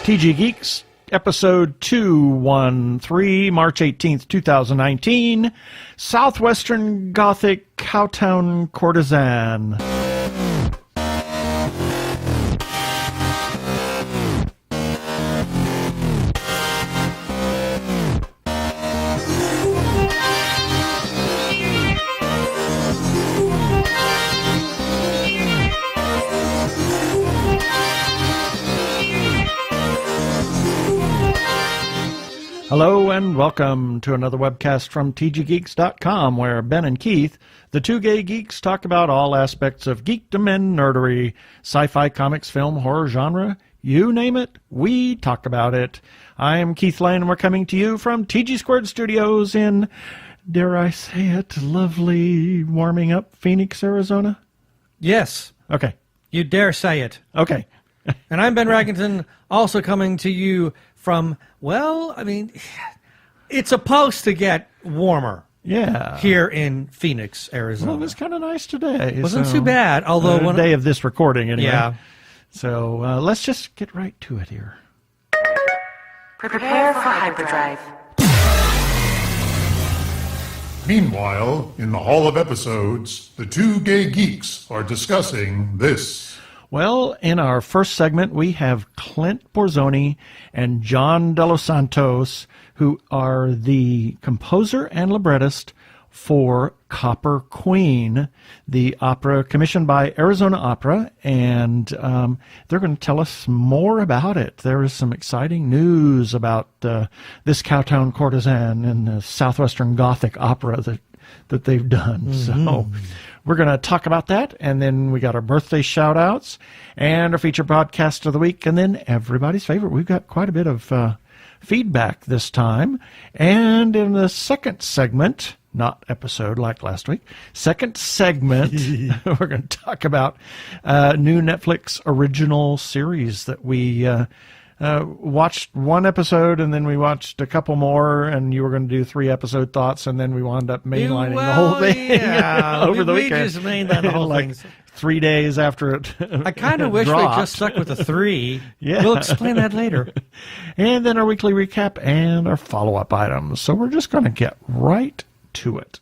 TG Geeks, episode 213, March 18th, 2019, Southwestern Gothic Cowtown Courtesan. Hello and welcome to another webcast from tggeeks.com, where Ben and Keith, the two gay geeks, talk about all aspects of geekdom and nerdery, sci-fi, comics, film, horror genre, you name it, we talk about it. I am Keith Lane and we're coming to you from TG Squared Studios in, dare I say it, lovely warming up Phoenix, Arizona? Yes. Okay. You dare say it. Okay. And I'm Ben Raggington, also coming to you from, well, I mean, it's supposed to get warmer. Yeah. Here in Phoenix, Arizona. Well, it was kind of nice today. Wasn't too bad, although the day of this recording, anyway. Yeah. So let's just get right to it here. Prepare for hyperdrive. Meanwhile, in the Hall of Episodes, the two gay geeks are discussing this. Well, in our first segment, we have Clint Borzoni and John De Los Santos, who are the composer and librettist for Copper Queen, the opera commissioned by Arizona Opera, and they're going to tell us more about it. There is some exciting news about this Cowtown Courtesan and the Southwestern Gothic opera that they've done. Mm-hmm. So we're going to talk about that, and then we got our birthday shout-outs and our feature podcast of the week, and then everybody's favorite. We've got quite a bit of feedback this time. And in the second segment, not episode like last week, second segment, we're going to talk about new Netflix original series that we watched one episode, and then we watched a couple more, and you were going to do 3-episode thoughts, and then we wound up mainlining the whole thing over the weekend. We just mainlined the whole like thing. 3 days after it I kind of wish they just stuck with the 3. Yeah. We'll explain that later. And then our weekly recap and our follow-up items. So we're just going to get right to it.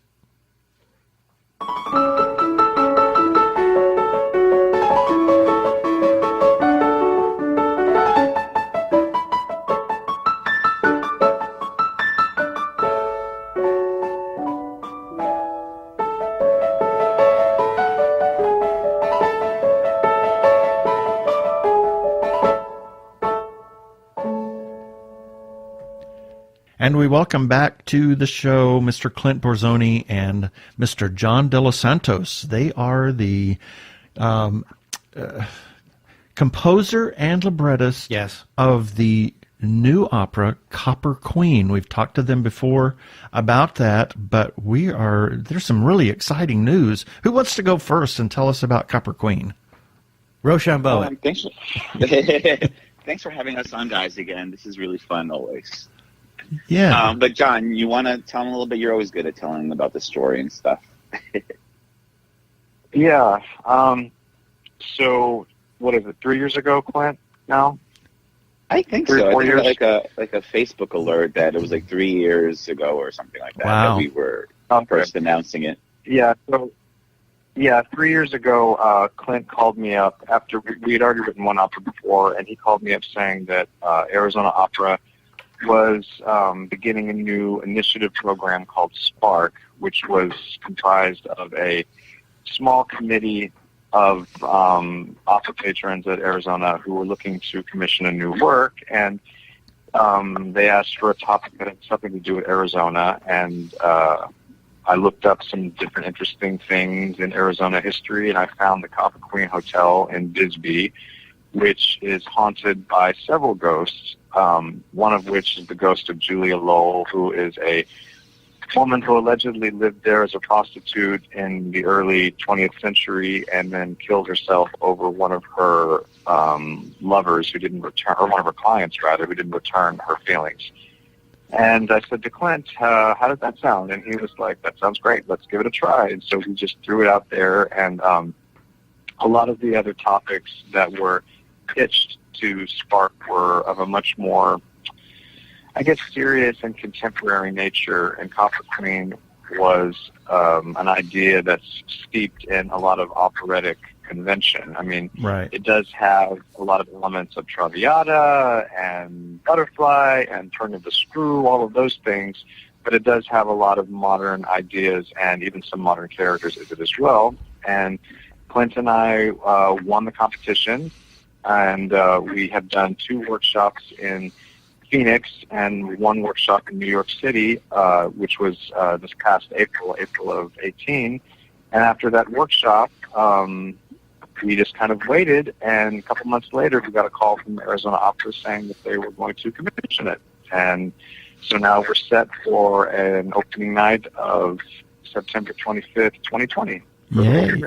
And we welcome back to the show Mr. Clint Borzoni and Mr. John De Los Santos. They are the composer and librettist of the new opera Copper Queen. We've talked to them before about that, but there's some really exciting news. Who wants to go first and tell us about Copper Queen? Rochambeau. Thanks for having us on, guys, again. This is really fun always. Yeah. But John, you want to tell them a little bit? You're always good at telling them about the story and stuff. Yeah. So what is it? 3 years ago, Clint? Now? I think so. I think like a Facebook alert that it was like 3 years ago or something like that. Wow. That we were first announcing it. Yeah. So 3 years ago, Clint called me up after we had already written one opera before, and he called me up saying that Arizona Opera was beginning a new initiative program called Spark, which was comprised of a small committee of opera patrons at Arizona who were looking to commission a new work, and they asked for a topic that had something to do with Arizona, and I looked up some different interesting things in Arizona history, and I found the Copper Queen Hotel in Bisbee, which is haunted by several ghosts, one of which is the ghost of Julia Lowell, who is a woman who allegedly lived there as a prostitute in the early 20th century and then killed herself over one of her lovers who didn't return, or one of her clients, rather, who didn't return her feelings. And I said to Clint, how does that sound? And he was like, that sounds great. Let's give it a try. And so we just threw it out there, and a lot of the other topics that were pitched to Spark were of a much more, I guess, serious and contemporary nature, and Copper Queen was an idea that's steeped in a lot of operatic convention. I mean, Right. it does have a lot of elements of Traviata and Butterfly and Turn of the Screw, all of those things, but it does have a lot of modern ideas and even some modern characters in it as well. And Clint and I won the competition, and we have done 2 workshops in Phoenix and 1 workshop in New York City, which was this past April of 18. And after that workshop, we just kind of waited, and a couple months later, we got a call from Arizona Opera saying that they were going to commission it. And so now we're set for an opening night of September 25th, 2020. Yay.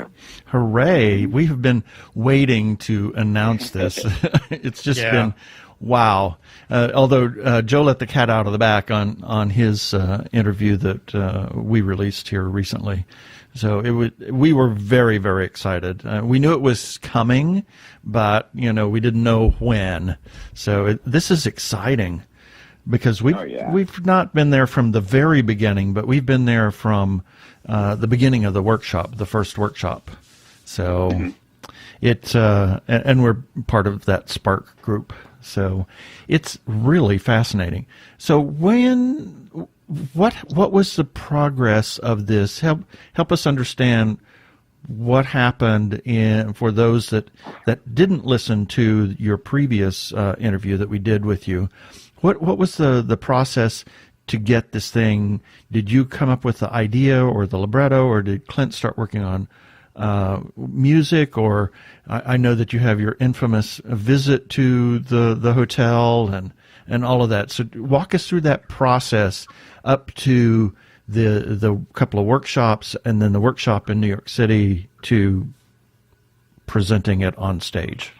Hooray. We have been waiting to announce this. It's just been wow. Although Joe let the cat out of the bag on his interview that we released here recently. So we were very, very excited. We knew it was coming, but we didn't know when. So this is exciting because we've not been there from the very beginning, but we've been there from the beginning of the workshop, the first workshop. So and we're part of that Spark group. So it's really fascinating. So what was the progress of this? Help us understand what happened for those that didn't listen to your previous interview that we did with you. What was the process to get this thing? Did you come up with the idea or the libretto, or did Clint start working on music? Or I know that you have your infamous visit to the hotel and all of that. So walk us through that process up to the couple of workshops and then the workshop in New York City to presenting it on stage.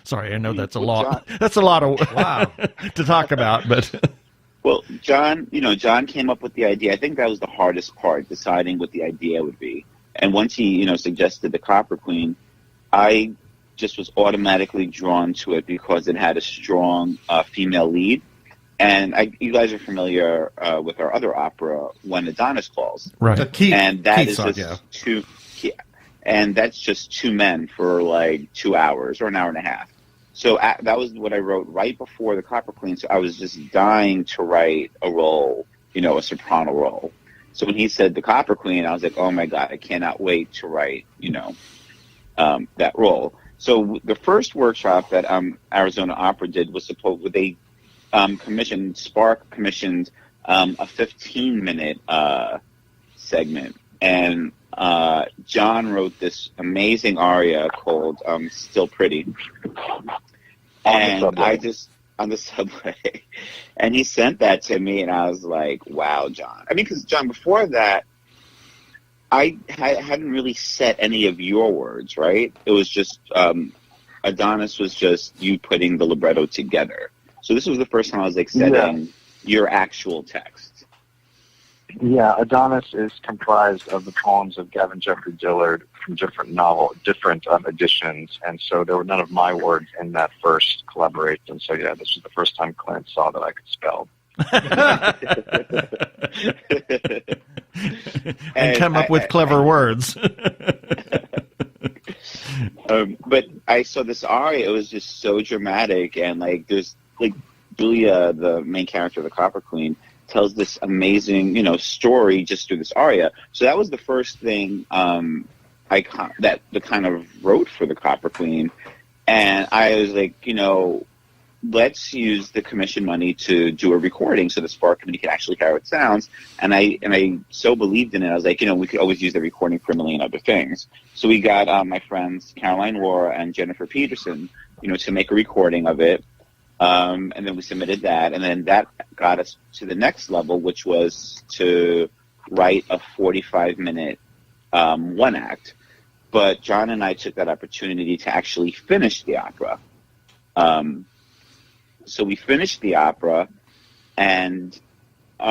Sorry, I know that's a lot. That's a lot of wow to talk about, but well, John came up with the idea. I think that was the hardest part, deciding what the idea would be. And once he, suggested the Copper Queen, I just was automatically drawn to it because it had a strong female lead. And you guys are familiar with our other opera, When Adonis Calls, right? And that is just two, and that's just 2 men for like 2 hours or an hour and a half. So that was what I wrote right before the Copper Queen. So I was just dying to write a role, a soprano role. So when he said the Copper Queen, I was like, oh my God, I cannot wait to write, that role. So the first workshop that Arizona Opera did was Spark commissioned a 15-minute segment. And John wrote this amazing aria called Still Pretty. And on the subway. And he sent that to me, and I was like, wow, John. I mean, because, John, before that, I hadn't really set any of your words, right? It was just, Adonis was just you putting the libretto together. So this was the first time I was, setting your actual text. Yeah, Adonis is comprised of the poems of Gavin Geoffrey Dillard from different editions, and so there were none of my words in that first collaboration. So yeah, this was the first time Clint saw that I could spell. and come up with clever words. But I saw this aria; it was just so dramatic, and there's Julia, the main character of the Copper Queen, tells this amazing, story just through this aria. So that was the first thing I kind of wrote for the Copper Queen, and I was like, let's use the commission money to do a recording so the Spark Committee can actually hear how it sounds. And I so believed in it. I was like, we could always use the recording for a million other things. So we got my friends Caroline Rohrer and Jennifer Peterson, to make a recording of it. And then we submitted that, and then that got us to the next level, which was to write a 45-minute one act. But John and I took that opportunity to actually finish the opera. So we finished the opera, and we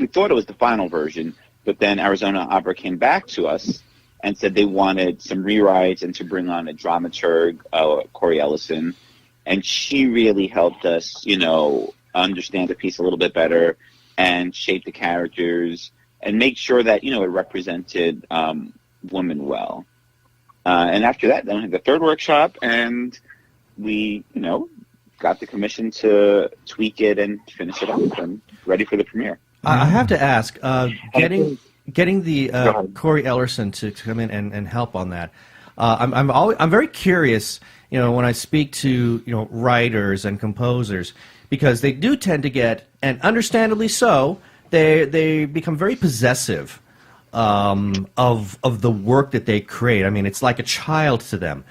thought it was the final version, but then Arizona Opera came back to us and said they wanted some rewrites and to bring on a dramaturg, Corey Ellison. And she really helped us, understand the piece a little bit better and shape the characters and make sure that, it represented women well. And after that, then we had the third workshop, and we, got the commission to tweak it and finish it up and ready for the premiere. I have to ask, getting the Corey Ellerson to come in and help on that. I'm very curious, when I speak to writers and composers, because they do tend to get, and understandably so, they become very possessive of the work that they create. I mean, it's like a child to them.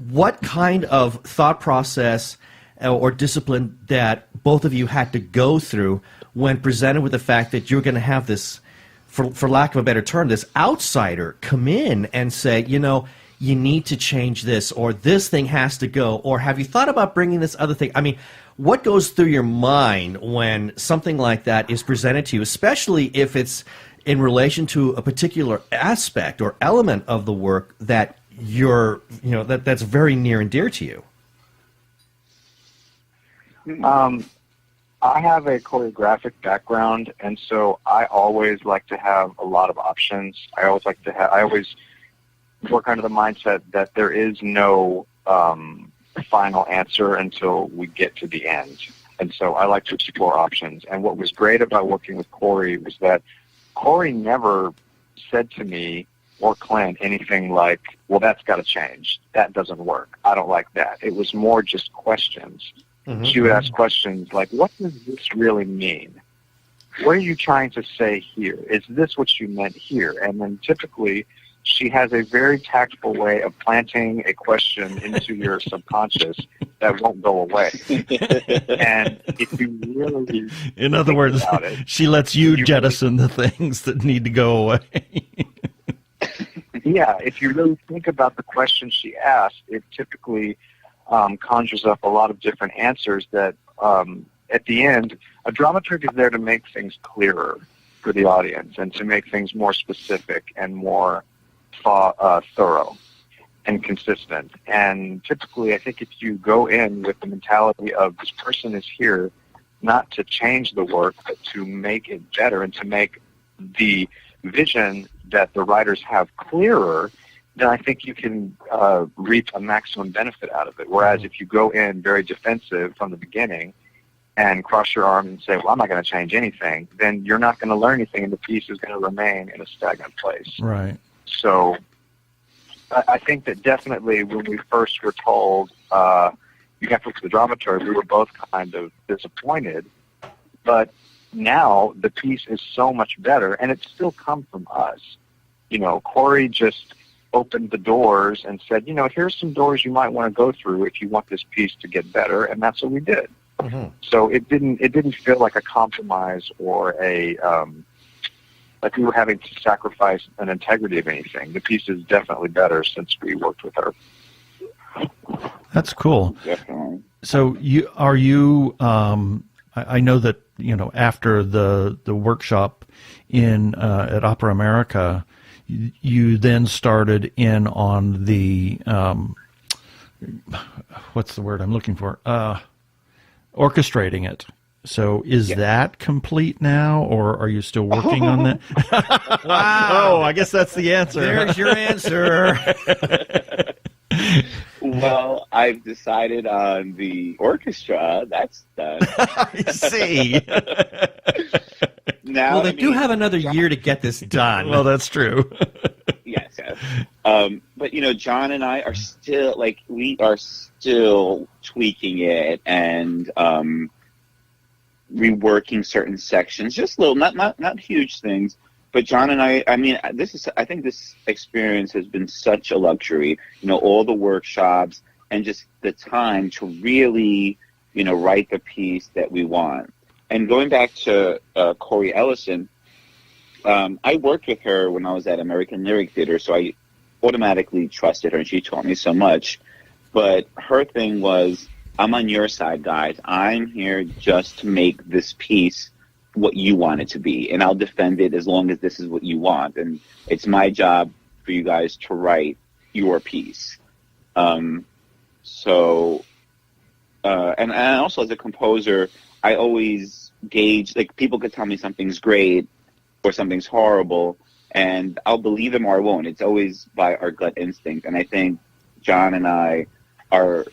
What kind of thought process or discipline that both of you had to go through when presented with the fact that you're going to have this, for lack of a better term, this outsider come in and say, you need to change this, or this thing has to go, or have you thought about bringing this other thing? I mean, what goes through your mind when something like that is presented to you, especially if it's in relation to a particular aspect or element of the work that that's very near and dear to you? I have a choreographic background, and so I always like to have a lot of options. I always work under the mindset that there is no final answer until we get to the end. And so I like to explore options. And what was great about working with Corey was that Corey never said to me or Clint anything like, well, that's got to change. That doesn't work. I don't like that. It was more just questions. Mm-hmm. She would ask questions like, what does this really mean? What are you trying to say here? Is this what you meant here? And then typically she has a very tactful way of planting a question into your subconscious that won't go away. And if you really in other words, she lets you jettison the things that need to go away. Yeah, if you really think about the question she asked, it typically conjures up a lot of different answers that at the end, a dramaturg is there to make things clearer for the audience and to make things more specific and more thorough and consistent. And typically, I think if you go in with the mentality of this person is here not to change the work, but to make it better and to make the vision that the writers have clearer, then I think you can reap a maximum benefit out of it. Whereas if you go in very defensive from the beginning and cross your arms and say, well, I'm not going to change anything, then you're not going to learn anything and the piece is going to remain in a stagnant place. Right. So I think that definitely when we first were told you have to look at the dramaturg, we were both kind of disappointed. But now the piece is so much better, and it's still come from us. Corey just opened the doors and said, here's some doors you might want to go through if you want this piece to get better, and that's what we did. Mm-hmm. So it didn't feel like a compromise or like we were having to sacrifice an integrity of anything. The piece is definitely better since we worked with her. That's cool. Definitely. So I know that after the workshop at Opera America, you then started in on the what's the word I'm looking for? Orchestrating it. So is that complete now, or are you still working on that? Wow. Oh, I guess that's the answer. There's your answer. Well, I've decided on the orchestra. That's done. I see. Now, they do have another year to get this done. Well, that's true. Yes. But John and I are still tweaking it and reworking certain sections, just little, not huge things. But John and I think this experience has been such a luxury. All the workshops and just the time to really, write the piece that we want. And going back to Corey Ellison, I worked with her when I was at American Lyric Theater, so I automatically trusted her, and she taught me so much. But her thing was, I'm on your side, guys. I'm here just to make this piece what you want it to be, and I'll defend it as long as this is what you want. And it's my job for you guys to write your piece. And also as a composer, I always gauge, like, people could tell me something's great or something's horrible, and I'll believe them or I won't. It's always by our gut instinct. And I think John and I, our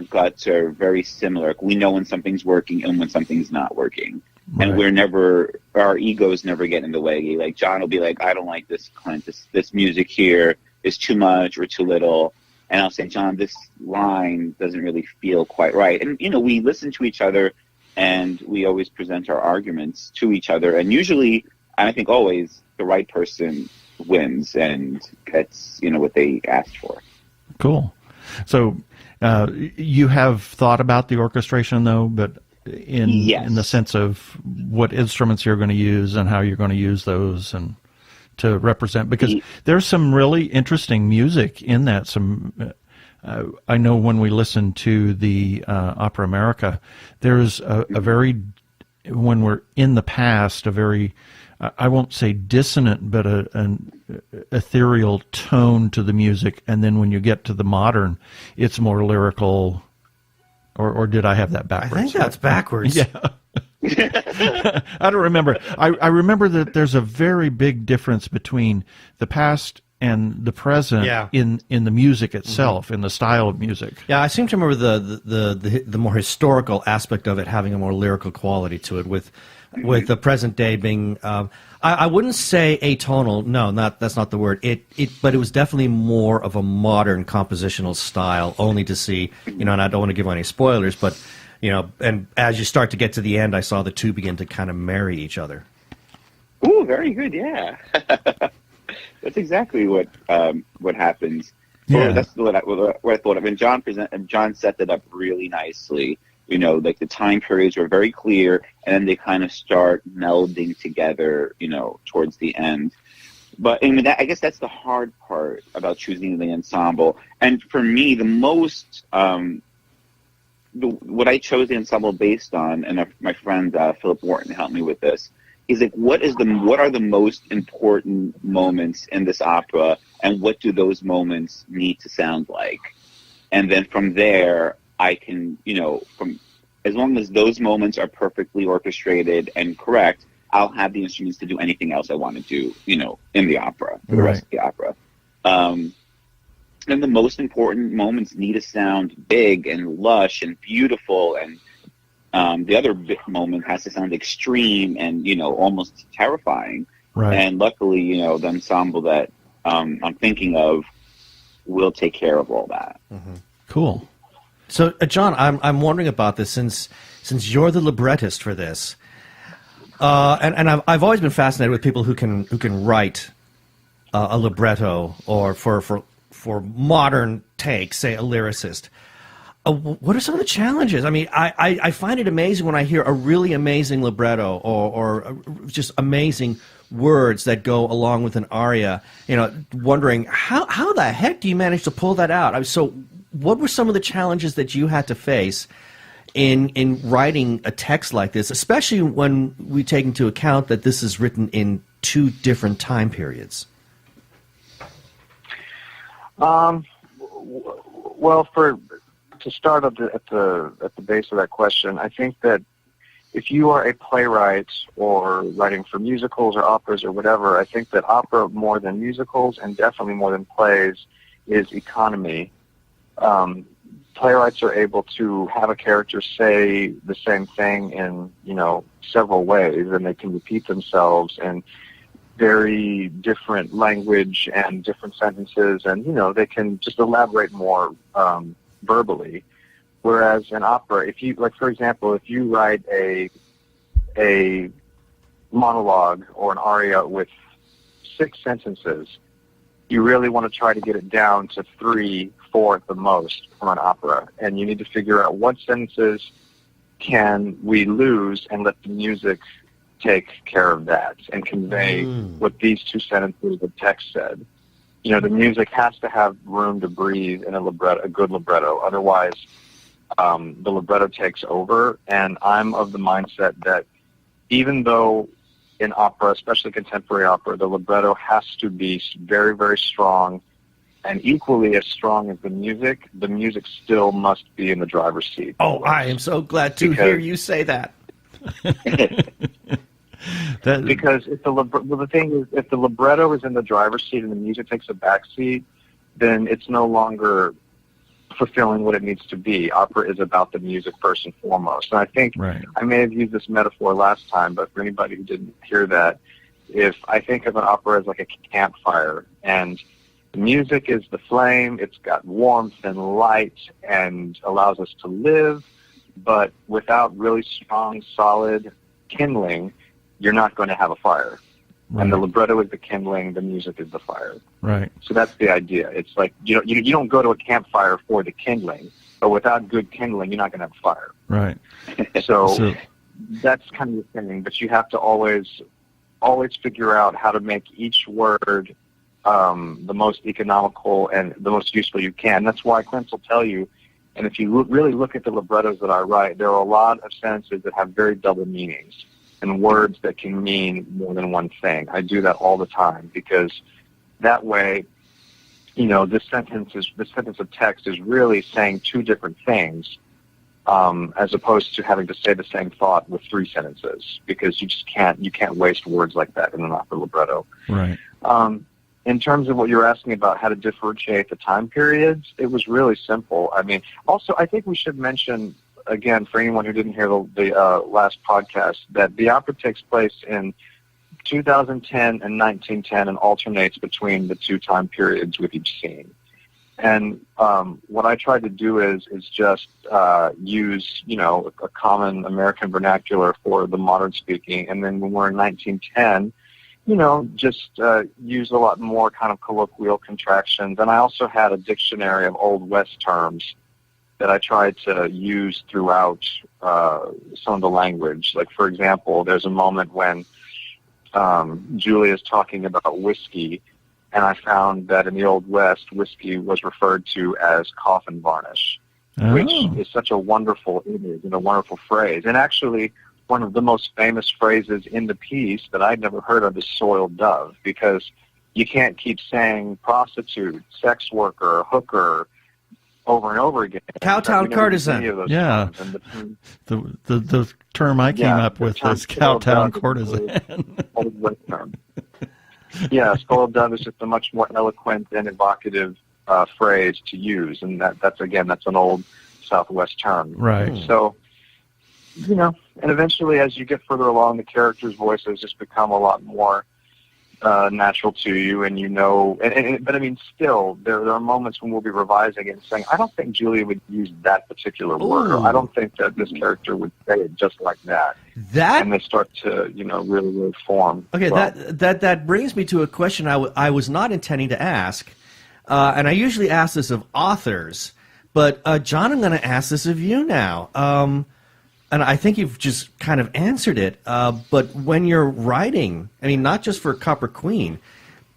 guts are very similar. We know when something's working and when something's not working. Right. And our egos never get in the way. Like, John will be like, I don't like this, Clint. This music here is too much or too little. And I'll say, John, this line doesn't really feel quite right. And, we listen to each other, and we always present our arguments to each other. And usually, and I think always, the right person wins and gets, what they asked for. Cool. So you have thought about the orchestration, though, but Yes. in the sense of what instruments you're going to use and how you're going to use those and to represent, because there's some really interesting music in that. I know when we listen to the Opera America, there's a very, when we're in the past, a very, I won't say dissonant, but an ethereal tone to the music. And then when you get to the modern, it's more lyrical. Or did I have that backwards? I think that's backwards. Yeah. I don't remember. I remember that there's a very big difference between the past and the present in the music itself, in the style of music. Yeah, I seem to remember the more historical aspect of it having a more lyrical quality to it, with the present day being I wouldn't say atonal. No, that's not the word. But it was definitely more of a modern compositional style. Only to see, and I don't want to give any spoilers, but and as you start to get to the end, I saw the two begin to kind of marry each other. Ooh, very good. Yeah, that's exactly what happens. Yeah. Or that's what I thought of. And John set that up really nicely. Like the time periods were very clear, and then they kind of start melding together, towards the end. But I guess that's the hard part about choosing the ensemble. And for me, the most, what I chose the ensemble based on, and my friend Philip Wharton helped me with this, is like, what are the most important moments in this opera, and what do those moments need to sound like? And then from there, I can, from as long as those moments are perfectly orchestrated and correct, I'll have the instruments to do anything else I want to do, in the opera, for the rest of the opera. And the most important moments need to sound big and lush and beautiful, and the other moment has to sound extreme and, almost terrifying. Right. And luckily, the ensemble that I'm thinking of will take care of all that. Mm-hmm. Cool. So, John, I'm wondering about this since you're the librettist for this, and I've always been fascinated with people who can write a libretto, or for modern takes, say a lyricist. What are some of the challenges? I mean, I find it amazing when I hear a really amazing libretto or just amazing words that go along with an aria. Wondering how the heck do you manage to pull that out? So, what were some of the challenges that you had to face in writing a text like this, especially when we take into account that this is written in two different time periods? Well, to start at the base of that question, I think that if you are a playwright or writing for musicals or operas or whatever, I think that opera, more than musicals and definitely more than plays, is economy. Playwrights are able to have a character say the same thing in, several ways, and they can repeat themselves in very different language and different sentences, and, they can just elaborate more verbally. Whereas in opera, if you, for example, if you write a monologue or an aria with 6 sentences, you really want to try to get it down to 3, 4 at the most from an opera. And you need to figure out what sentences can we lose and let the music take care of that and convey what these 2 sentences of text said. The music has to have room to breathe in a good libretto. Otherwise, the libretto takes over. And I'm of the mindset that even though in opera, especially contemporary opera, the libretto has to be very, very strong, and equally as strong as the music still must be in the driver's seat. Oh, I am so glad to hear you say that. Because if the thing is, if the libretto is in the driver's seat and the music takes a back seat, then it's no longer fulfilling what it needs to be. Opera is about the music first and foremost. And I think I may have used this metaphor last time, but for anybody who didn't hear that, if I think of an opera as like a campfire, and the music is the flame, it's got warmth and light and allows us to live, but without really strong, solid kindling, you're not going to have a fire. Right. And the libretto is the kindling, the music is the fire. Right. So that's the idea. It's like you don't go to a campfire for the kindling, but without good kindling, you're not going to have a fire. Right. So that's kind of the thing. But you have to always figure out how to make each word the most economical and the most useful you can. That's why Clint will tell you. And if you really look at the librettos that I write, there are a lot of sentences that have very double meanings and words that can mean more than one thing. I do that all the time because that way, this sentence of text is really saying two different things, as opposed to having to say the same thought with three sentences, because you can't waste words like that in an opera libretto. Right. In terms of what you're asking about how to differentiate the time periods, it was really simple. I mean, also, I think we should mention, again, for anyone who didn't hear the last podcast, that the opera takes place in 2010 and 1910 and alternates between the two time periods with each scene. And what I tried to do is just use, a common American vernacular for the modern speaking, and then when we're in 1910, just use a lot more kind of colloquial contractions. And I also had a dictionary of Old West terms that I tried to use throughout some of the language. Like, for example, there's a moment when Julia's talking about whiskey, and I found that in the Old West, whiskey was referred to as coffin varnish, which is such a wonderful image and a wonderful phrase. And actually, one of the most famous phrases in the piece that I'd never heard of is soiled dove, because you can't keep saying prostitute, sex worker, hooker over and over again. Cowtown courtisan. Yeah. The term I came up with was cowtown courtesan. Yeah, soiled dove is just a much more eloquent and evocative phrase to use, and that's an old Southwest term. Right. So, and eventually as you get further along, the characters' voices just become a lot more natural to you, and but I mean, still, there are moments when we'll be revising it and saying, I don't think Julia would use that particular word, or I don't think that this character would say it just like that. And they start to, really, really form. Okay, that brings me to a question I was not intending to ask, and I usually ask this of authors, but John, I'm going to ask this of you now. And I think you've just kind of answered it, but when you're writing, I mean, not just for Copper Queen,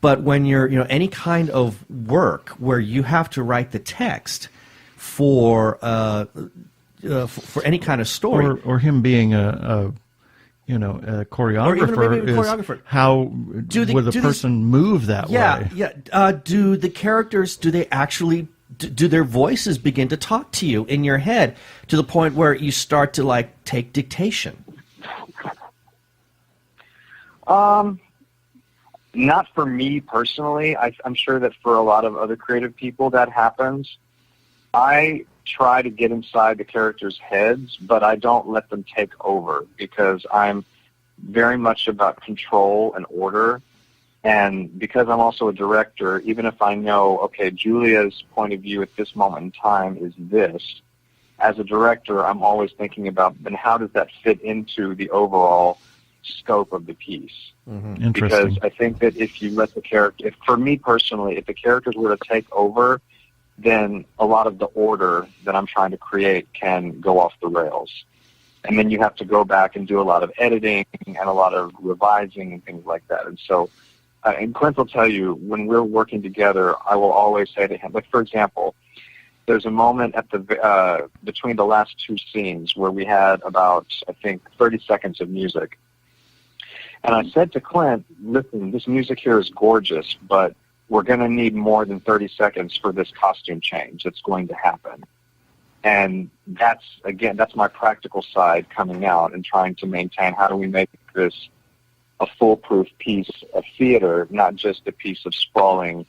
but when you're, any kind of work where you have to write the text for any kind of story, or him being a choreographer, or even maybe a choreographer, how would the person move that way? Yeah. Do the characters? Do they actually? Do their voices begin to talk to you in your head to the point where you start to take dictation? Not for me personally. I'm sure that for a lot of other creative people that happens. I try to get inside the characters' heads, but I don't let them take over, because I'm very much about control and order. And because I'm also a director, even if I know, okay, Julia's point of view at this moment in time is this, as a director, I'm always thinking about, then how does that fit into the overall scope of the piece? Mm-hmm. Because I think that if you let for me personally, if the characters were to take over, then a lot of the order that I'm trying to create can go off the rails. And then you have to go back and do a lot of editing and a lot of revising and things like that. And so, and Clint will tell you, when we're working together, I will always say to him, for example, there's a moment at between the last two scenes where we had about, I think, 30 seconds of music. And I said to Clint, listen, this music here is gorgeous, but we're going to need more than 30 seconds for this costume change that's going to happen. And that's my practical side coming out and trying to maintain how do we make this a foolproof piece of theater, not just a piece of sprawling,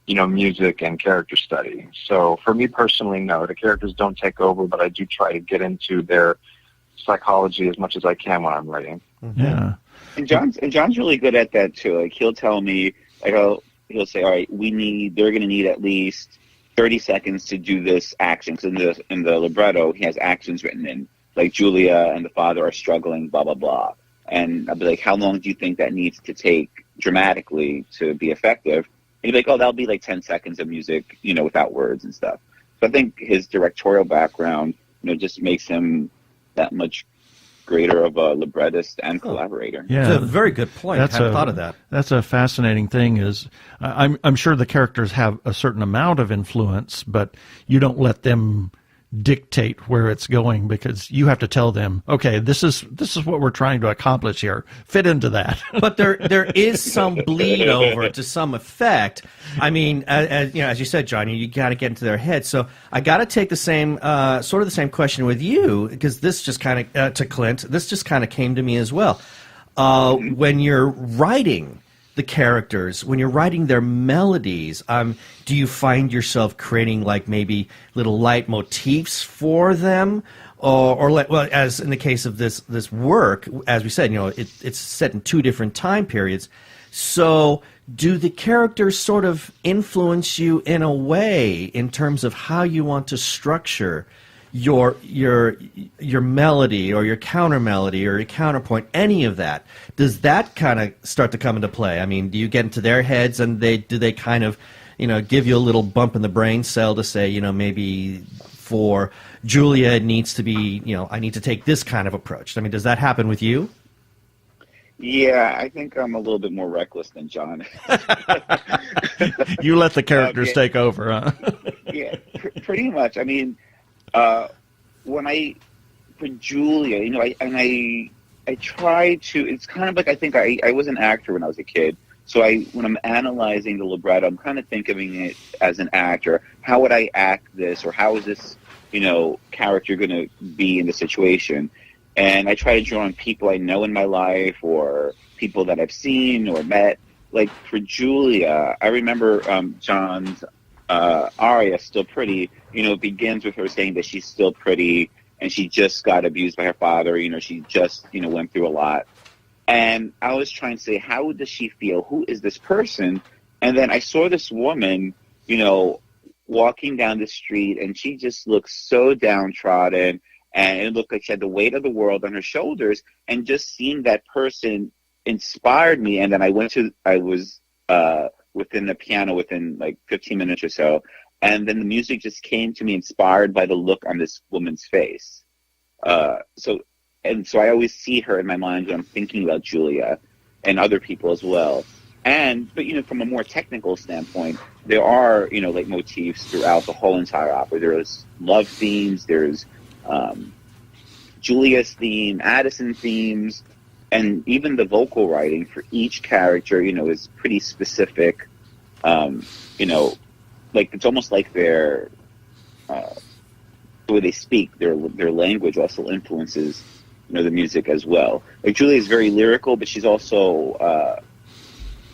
music and character study. So for me personally, no, the characters don't take over, but I do try to get into their psychology as much as I can when I'm writing. Yeah. And John's really good at that too. Like he'll tell me, like he'll say, all right, they're going to need at least 30 seconds to do this action. Because in the libretto, he has actions written in, like Julia and the father are struggling, blah, blah, blah. And I'll be like, how long do you think that needs to take dramatically to be effective? And he'd be like, oh, that'll be like 10 seconds of music, without words and stuff. So I think his directorial background, just makes him that much greater of a librettist and collaborator. Yeah, It's a very good point. I hadn't thought of that. That's a fascinating thing. Is I'm sure the characters have a certain amount of influence, but you don't let them dictate where it's going, because you have to tell them, okay, this is what we're trying to accomplish here. Fit into that. But there is some bleed over to some effect. I mean, as you said, Johnny, you got to get into their head. So I got to take the same sort of the same question with you, because this just kind of to Clint. This just kind of came to me as well. When you're writing the characters, when you're writing their melodies, do you find yourself creating like maybe little leitmotifs for them, or as in the case of this work, as we said, it's set in two different time periods. So do the characters sort of influence you in a way in terms of how you want to structure your melody or your counter melody or your counterpoint, any of that? Does that kind of start to come into play? I mean, do you get into their heads and do they kind of, give you a little bump in the brain cell to say, maybe for Julia it needs to be, I need to take this kind of approach? I mean, does that happen with you? Yeah, I think I'm a little bit more reckless than John. You let the characters take over, huh? Yeah, pretty much. I mean, for Julia, I try to, it's kind of like, I think I was an actor when I was a kid. So when I'm analyzing the libretto, I'm kind of thinking it as an actor. How would I act this, or how is this, character going to be in the situation? And I try to draw on people I know in my life, or people that I've seen or met. Like for Julia, I remember John's aria, Still Pretty, begins with her saying that she's still pretty and she just got abused by her father. She just, went through a lot. And I was trying to say, how does she feel? Who is this person? And then I saw this woman, walking down the street, and she just looked so downtrodden, and it looked like she had the weight of the world on her shoulders. And just seeing that person inspired me. And then I was within the piano within like 15 minutes or so. And then the music just came to me inspired by the look on this woman's face. So I always see her in my mind when I'm thinking about Julia and other people as well. But from a more technical standpoint, there are, like motifs throughout the whole entire opera. There's love themes, there's Julia's theme, Addison themes, and even the vocal writing for each character, is pretty specific. Like it's almost like their the way they speak, their language also influences, the music as well. Like Julia is very lyrical, but she's also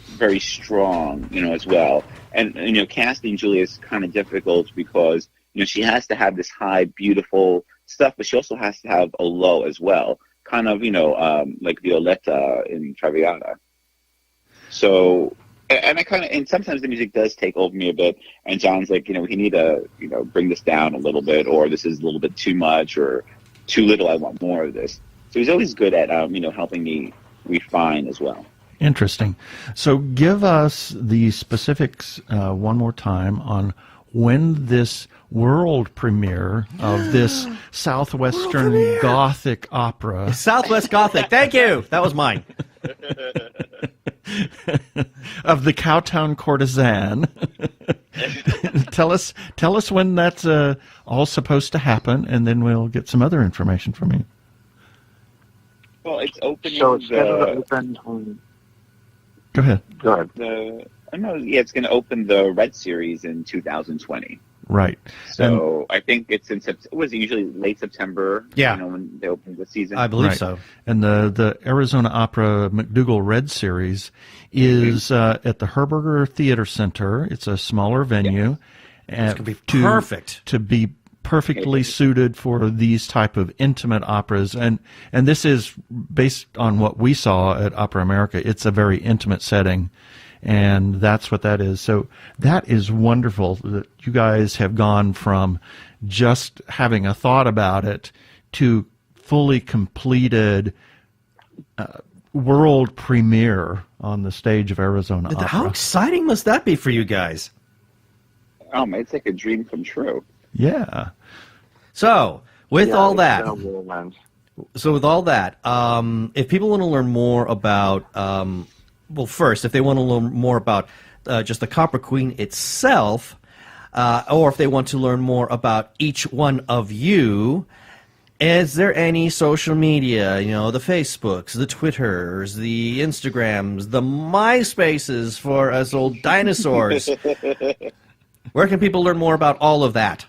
very strong, as well. And casting Julia is kind of difficult because she has to have this high, beautiful stuff, but she also has to have a low as well, kind of like Violetta in Traviata. So. And sometimes the music does take over me a bit, and John's like, we need to, bring this down a little bit, or this is a little bit too much, or too little, I want more of this. So he's always good at, helping me refine as well. Interesting. So give us the specifics one more time on when this world premiere of this Southwestern Gothic opera. Southwest Gothic, thank you. That was mine. Of the Cowtown Courtesan. Tell us when that's all supposed to happen, and then we'll get some other information from you. Well, it's opening. So it's scheduled to open. Go ahead. Go ahead. It's going to open the Red Series in 2020. Right. So I think it's in it was usually late September. Yeah. When they open the season. I believe Right. so. And the Arizona Opera McDougal Red Series is at the Herberger Theater Center. It's a smaller venue. It's going to be perfect. To be perfectly suited for these type of intimate operas. And this is based on what we saw at Opera America. It's a very intimate setting. And that's what that is. So that is wonderful that you guys have gone from just having a thought about it to fully completed world premiere on the stage of Arizona Opera. How exciting must that be for you guys? Oh man, it's like a dream come true. Yeah. So, with all that, it's been a whirlwind. if people want to learn more about, first, if they want to learn more about just the Copper Queen itself, or if they want to learn more about each one of you, is there any social media, the Facebooks, the Twitters, the Instagrams, the MySpaces for us old dinosaurs? Where can people learn more about all of that?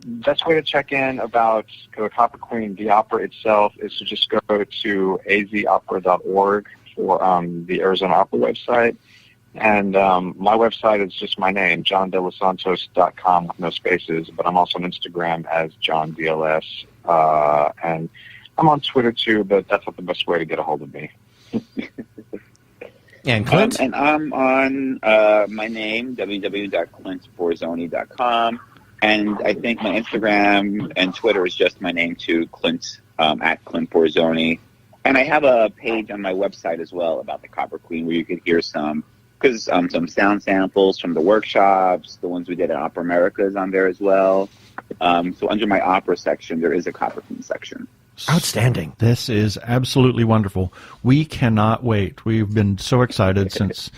Best way to check in about the Copper Queen, the opera itself, is to just go to azopera.org for the Arizona Opera website. And my website is just my name, johndelasantos.com with no spaces, but I'm also on Instagram as johndls. And I'm on Twitter too, but that's not the best way to get a hold of me. And Clint? And I'm on my name, www.clintborzoni.com. And I think my Instagram and Twitter is just my name too, Clint, at Clint Borzoni. And I have a page on my website as well about the Copper Queen where you could hear some sound samples from the workshops, the ones we did at Opera America is on there as well. So under my opera section, there is a Copper Queen section. Outstanding. This is absolutely wonderful. We cannot wait. We've been so excited since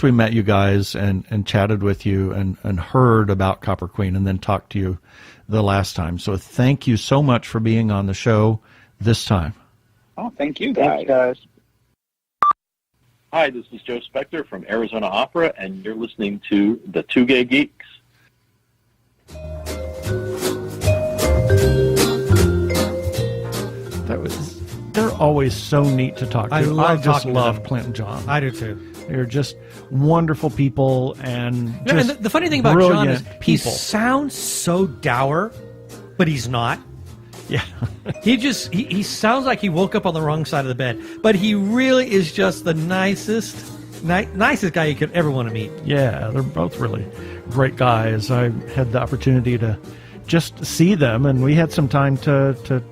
we met you guys and chatted with you and heard about Copper Queen and then talked to you the last time. So thank you so much for being on the show this time. Oh, thank you, guys. Thanks, guys. Hi, this is Joe Spector from Arizona Opera, and you're listening to the Two Gay Geeks. They're always so neat to talk to. I just talking to love them. Clint and John. I do too. They're just wonderful people and just And the funny thing about John is brilliant he people. sounds so dour, but he's not. Yeah. He sounds like he woke up on the wrong side of the bed, but he really is just the nicest guy you could ever want to meet. Yeah, they're both really great guys. I had the opportunity to just see them, and we had some time to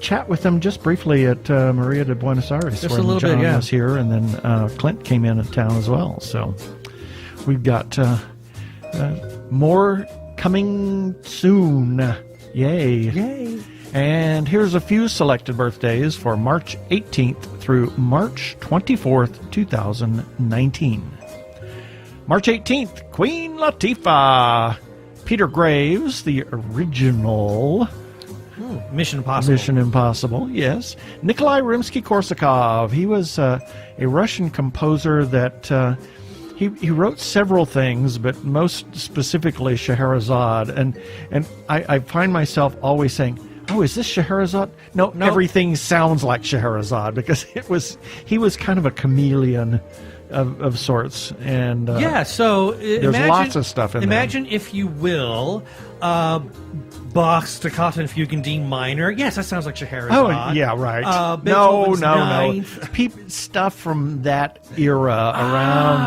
chat with them just briefly at Maria de Buenos Aires. Just when a little John bit, yeah. was here, and then Clint came in town as well. So we've got more coming soon. Yay. Yay. And here's a few selected birthdays for March 18th through March 24th, 2019. March 18th, Queen Latifah. Peter Graves, the original Mission Impossible. Mission Impossible, yes. Nikolai Rimsky-Korsakov. He was a Russian composer that he wrote several things, but most specifically Scheherazade. And I find myself always saying, "Oh, is this Scheherazade?" No, everything sounds like Scheherazade because he was kind of a chameleon of sorts. And so there's lots of stuff in there. Imagine, if you will, Bach's Staccato and Fugue in D minor. Yes, that sounds like Scheherazade. Oh, yeah, right. Beethoven's No. Ninth. Stuff from that era, around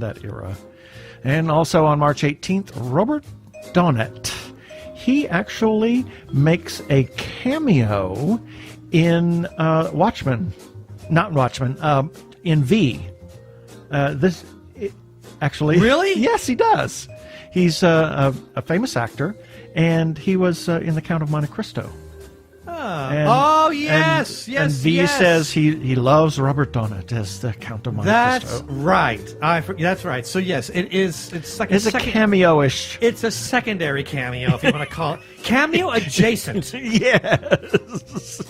that era. And also on March 18th, Robert Donnet. He actually makes a cameo in Watchmen. Not Watchmen, in V. Actually... Really? Yes, he does. He's a famous actor, and he was in The Count of Monte Cristo. Oh, yes, And V says he loves Robert Donat as the Count of Monte That's Cristo. right. That's right. So yes, it is. It's like It's a cameo-ish. It's a secondary cameo, if you want to call it cameo adjacent. Yes.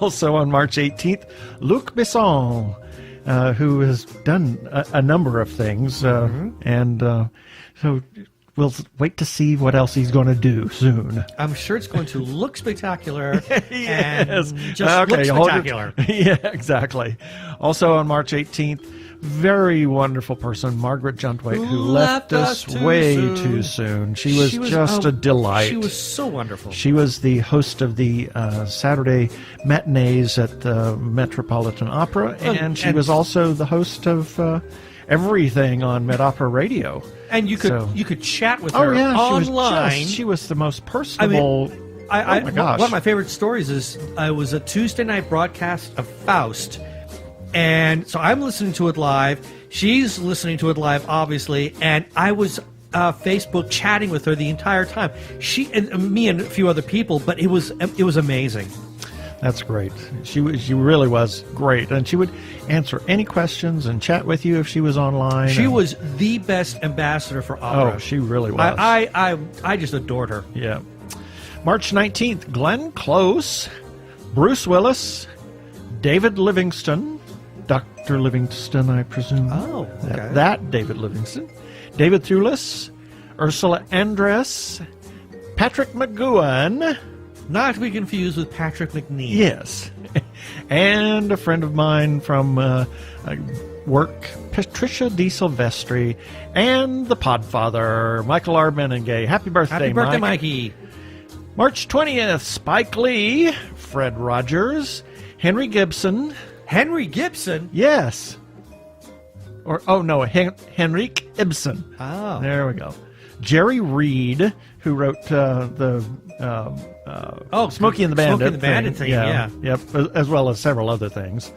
Also on March 18th, Luc Besson, who has done a number of things, and so we'll wait to see what else he's going to do soon. I'm sure it's going to look spectacular. Yes. And just look spectacular. Yeah, exactly. Also on March 18th, very wonderful person, Margaret Juntwaite, who left us way too soon. She was just a delight. She was so wonderful. She was the host of the Saturday matinees at the Metropolitan Opera, and she was also the host of everything on Met Opera Radio. And you could chat with her online. She was the most personable. Oh my gosh. One of my favorite stories is it was a Tuesday night broadcast of Faust. And so I'm listening to it live. She's listening to it live, obviously. And I was Facebook chatting with her the entire time. She and me and a few other people, but it was amazing. That's great. She really was great, and she would answer any questions and chat with you if she was online. She was the best ambassador for opera. Oh, she really was. I just adored her. Yeah. March 19th, Glenn Close, Bruce Willis, David Livingston, Dr. Livingston, I presume. Oh, okay. That David Livingston, David Thewlis, Ursula Andress, Patrick McGowan. Not to be confused with Patrick McNee. Yes. And a friend of mine from work, Patricia De Silvestri, and the Podfather, Michael R. Menengay. Happy birthday, Happy birthday, Mike. Mikey. March 20th, Spike Lee, Fred Rogers, Henry Gibson. Henry Gibson? Yes. Henrik Ibsen. Oh. There we go. Jerry Reed, who wrote the Smokey and the Bandit. Smokey and the Bandit thing, yeah. Yep, as well as several other things.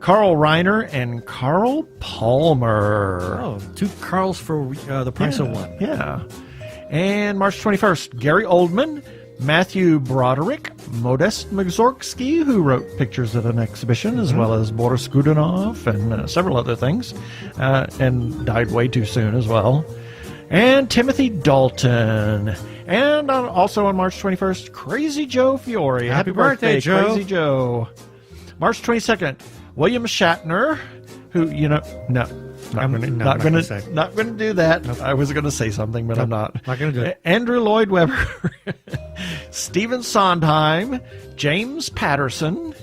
Carl Reiner and Carl Palmer. Oh, two Carls for the price of one. Yeah. And March 21st, Gary Oldman, Matthew Broderick, Modest Mussorgsky, who wrote pictures at an exhibition, as well as Boris Godunov and several other things, and died way too soon as well. And Timothy Dalton. And also on March 21st, Crazy Joe Fiore. Happy birthday, Joe. Crazy Joe. March 22nd, William Shatner, who, not going to do that. Nope. I was going to say something, but I'm not. Not going to do it. Andrew Lloyd Webber, Stephen Sondheim, James Patterson,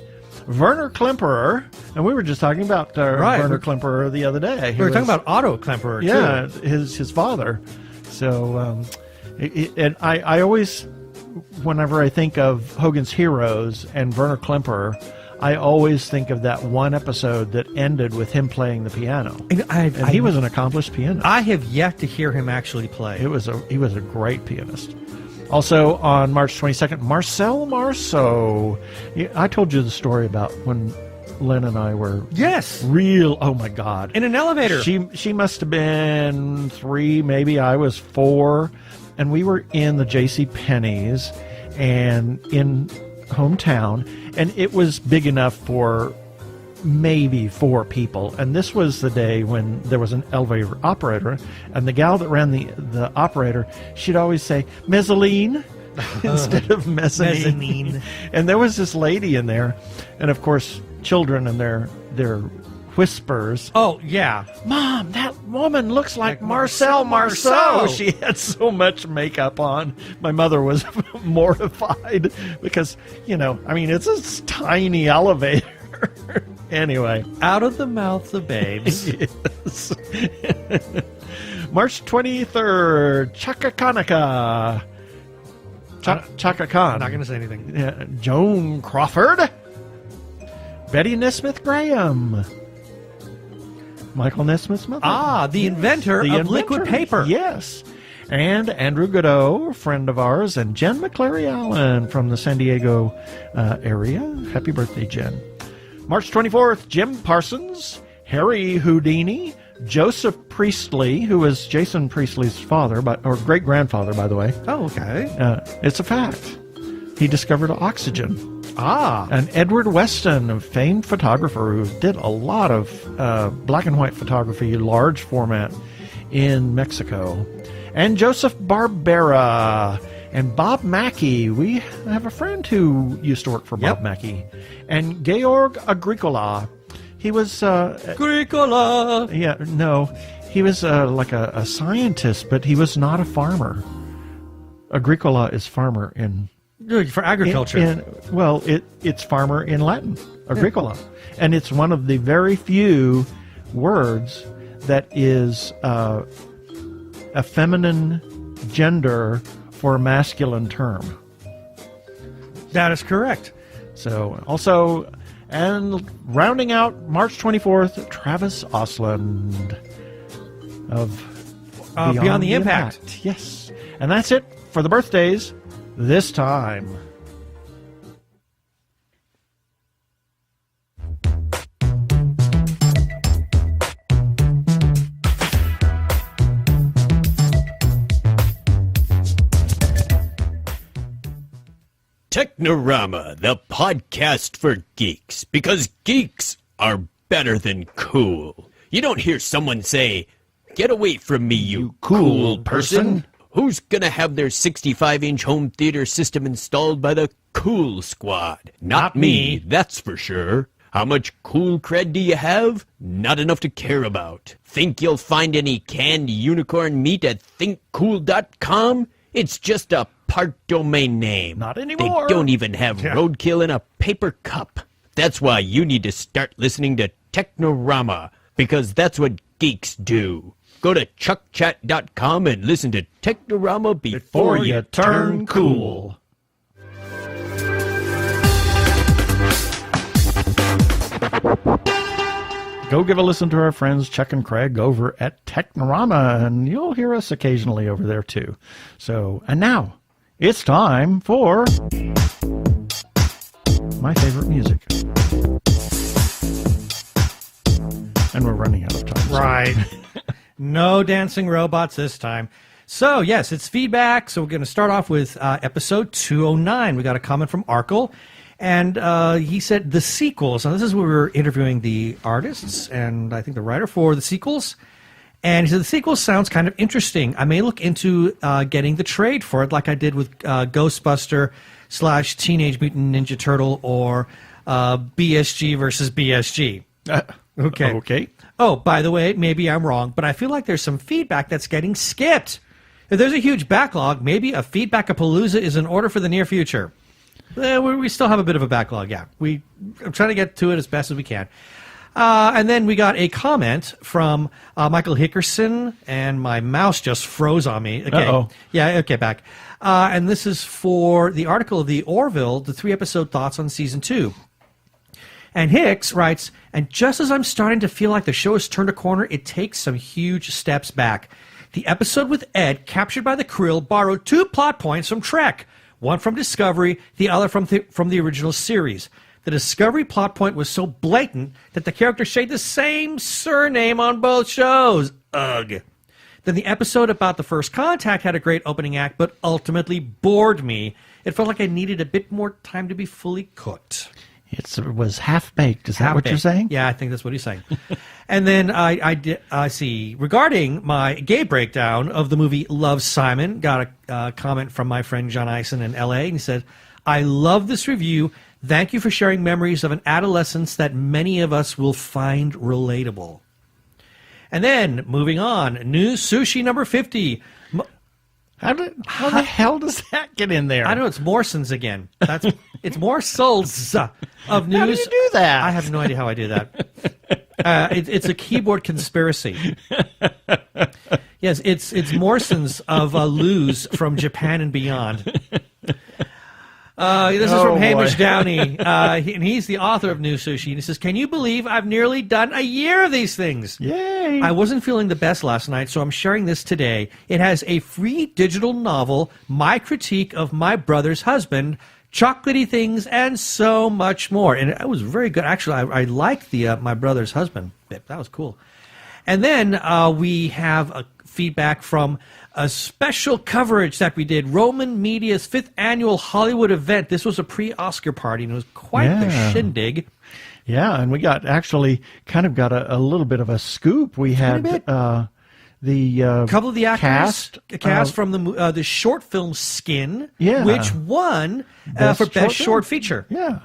Werner Klemperer, and we were just talking about Werner Klemperer the other day. We were talking about Otto Klemperer, too. Yeah, his father. So, and I always, whenever I think of Hogan's Heroes and Werner Klemperer, I always think of that one episode that ended with him playing the piano. And he was an accomplished pianist. I have yet to hear him actually play. He was a great pianist. Also on March 22nd, Marcel Marceau. I told you the story about when Lynn and I were oh my God, in an elevator. She must have been 3, maybe I was 4, and we were in the J.C. Penney's and in hometown, and it was big enough for maybe 4 people, and this was the day when there was an elevator operator, and the gal that ran the operator, she'd always say mezzanine instead of mezzanine. And there was this lady in there, and of course children and their whispers. Oh yeah, Mom, that woman looks like Marcel Marceau. She had so much makeup on. My mother was mortified because it's a tiny elevator. Anyway, out of the mouths of babes. Yes. March 23rd, Chaka Kanaka. Chaka Khan. Not going to say anything. Yeah. Joan Crawford. Betty Nesmith Graham. Michael Nesmith's mother. The inventor of liquid paper. Yes. And Andrew Godot, a friend of ours, and Jen McClary Allen from the San Diego area. Happy birthday, Jen. March 24th, Jim Parsons, Harry Houdini, Joseph Priestley, who was Jason Priestley's father, or great-grandfather, by the way. Oh, okay. It's a fact. he discovered oxygen. Ah. And Edward Weston, a famed photographer who did a lot of black and white photography, large format, in Mexico. And Joseph Barbera. And Bob Mackey. We have a friend who used to work for Bob Mackey. And Georg Agricola. He was... Agricola! Yeah, no. He was like a scientist, but he was not a farmer. Agricola is farmer in... For agriculture. It's farmer in Latin, agricola. And it's one of the very few words that is a feminine gender for a masculine term. That is correct. So, also, and rounding out March 24th, Travis Osland of Beyond the Impact. Yes. And that's it for the birthdays this time. Technorama, the podcast for geeks, because geeks are better than cool. You don't hear someone say, "Get away from me, you cool person." Who's gonna have their 65-inch home theater system installed by the Cool Squad? Not me, that's for sure. How much cool cred do you have? Not enough to care about. Think you'll find any canned unicorn meat at thinkcool.com? It's just a part domain name. Not anymore. They don't even have roadkill in a paper cup. That's why you need to start listening to Technorama, because that's what geeks do. Go to chuckchat.com and listen to Technorama before you turn cool. Go give a listen to our friends Chuck and Craig over at Technorama, and you'll hear us occasionally over there too. So, and now, it's time for my favorite music. And we're running out of time. Right. No dancing robots this time. So, yes, it's feedback. So we're going to start off with episode 209. We got a comment from Arkle. And he said the sequels. Now, this is where we were interviewing the artists and I think the writer for the sequels. And he said the sequel sounds kind of interesting. I may look into getting the trade for it like I did with Ghostbuster / Teenage Mutant Ninja Turtle or BSG versus BSG. Okay. Oh, by the way, maybe I'm wrong, but I feel like there's some feedback that's getting skipped. If there's a huge backlog, maybe a feedback-a-palooza is in order for the near future. We still have a bit of a backlog, yeah. I'm trying to get to it as best as we can. And then we got a comment from Michael Hickerson, and my mouse just froze on me. Okay. Uh-oh. Yeah, okay, back. And this is for the article of the Orville, the 3-episode thoughts on Season 2. And Hicks writes, and just as I'm starting to feel like the show has turned a corner, it takes some huge steps back. The episode with Ed, captured by the Krill, borrowed 2 plot points from Trek. One from Discovery, the other from the original series. The Discovery plot point was so blatant that the character shared the same surname on both shows. Ugh. Then the episode about the First Contact had a great opening act, but ultimately bored me. It felt like I needed a bit more time to be fully cooked. It was half-baked. Is that what you're saying? Yeah, I think that's what he's saying. And then I see, regarding my gay breakdown of the movie Love, Simon, got a comment from my friend John Eisen in L.A., and he said, I love this review. Thank you for sharing memories of an adolescence that many of us will find relatable. And then, moving on, new sushi number 50. How the hell does that get in there? I don't know, it's Morsons again. It's morsels of news. How do you do that? I have no idea how I do that. It's a keyboard conspiracy. Yes, it's Morsons of Luz from Japan and beyond. This is from Hamish Downey, and he's the author of New Sushi. And he says, can you believe I've nearly done a year of these things? Yay! I wasn't feeling the best last night, so I'm sharing this today. It has a free digital novel, my critique of my brother's husband, chocolatey things, and so much more. And it was very good. Actually, I liked the my brother's husband bit. That was cool. And then we have feedback from a special coverage that we did, Roman Media's 5th annual Hollywood event. This was a pre-Oscar party, and it was quite the shindig. Yeah, and we got a little bit of a scoop. We had the couple of the actors cast from the short film Skin, Yeah. which won for Best Short Feature. Yeah.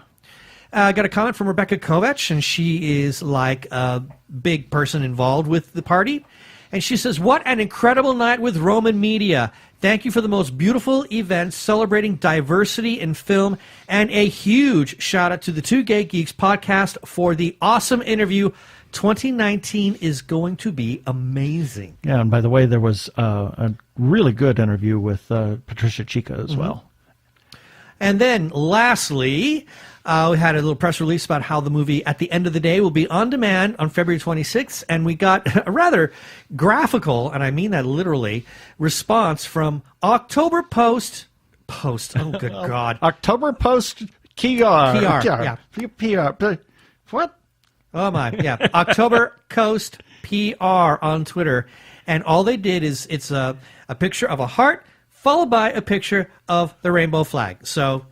I got a comment from Rebecca Kovacs, and she is like a big person involved with the party. And she says, "What an incredible night with Roman Media. Thank you for the most beautiful event celebrating diversity in film, and a huge shout out to the Two Gay Geeks podcast for the awesome interview. 2019 is going to be amazing." Yeah, and by the way, there was a really good interview with Patricia Chica as well. And then lastly, we had a little press release about how the movie At the End of the Day will be on demand on February 26th. And we got a rather graphical, and I mean that literally, response from October Post. Oh, good God. October Post PR. Yeah. PR. What? Oh, my. Yeah. October Coast PR on Twitter. And all they did is it's a picture of a heart followed by a picture of the rainbow flag. So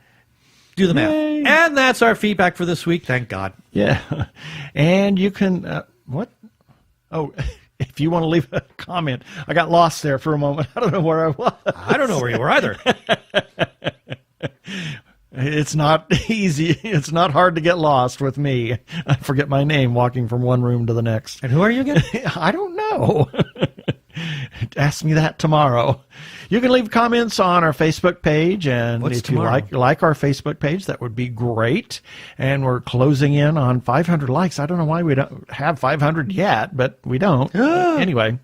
do the math. Yay. And that's our feedback for this week. Thank God. Yeah. And you can, what? Oh, if you want to leave a comment. I got lost there for a moment. I don't know where I was. I don't know where you were either. It's not easy. It's not hard to get lost with me. I forget my name walking from one room to the next. And who are you again? I don't know. Ask me that tomorrow. You can leave comments on our Facebook page, and What's if tomorrow? you like our Facebook page, that would be great. And we're closing in on 500 likes. I don't know why we don't have 500 yet, but we don't. Anyway.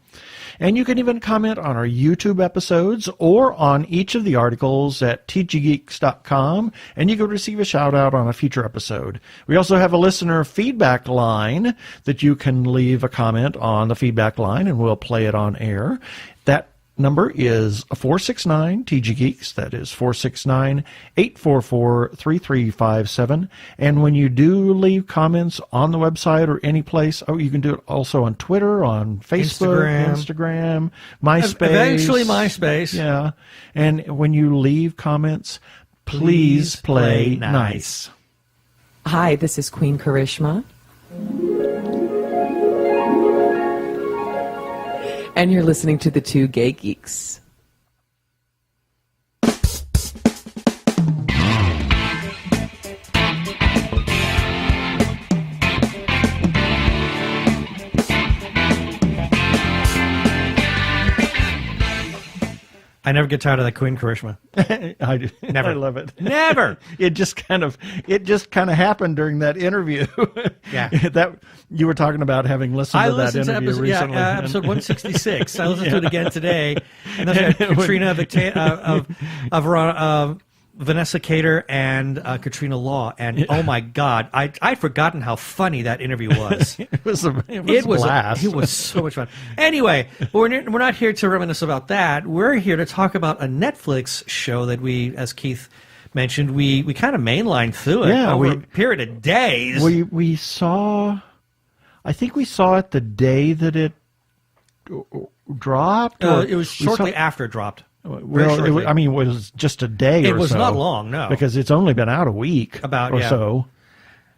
And you can even comment on our YouTube episodes or on each of the articles at tggeeks.com, and you can receive a shout-out on a future episode. We also have a listener feedback line that you can leave a comment on the feedback line, and we'll play it on air. That number is 469-TG-Geeks. That is 469-844-3357. And when you do leave comments on the website or any place, you can do it also on Twitter, on Facebook, Instagram, MySpace. Eventually MySpace. Yeah. And when you leave comments, please play nice. Hi, this is Queen Karishma. And you're listening to the Two Gay Geeks. I never get tired of that Queen Karishma. I do. Never. I love it. Never. It just kind of happened during that interview. Yeah. That you were talking about having listened to that interview episode, recently. episode 166. I listened to it again today, and that's got Katrina Vanessa Cater and Katrina Law, and oh my God, I'd forgotten how funny that interview was. It was a blast. It was so much fun. Anyway, we're not here to reminisce about that. We're here to talk about a Netflix show that we, as Keith mentioned, we kind of mainlined through it over a period of days. We saw, I think we saw it the day that it dropped. It was shortly after it dropped. Well, it was just a day or so. It was not long, no. Because it's only been out a week or so.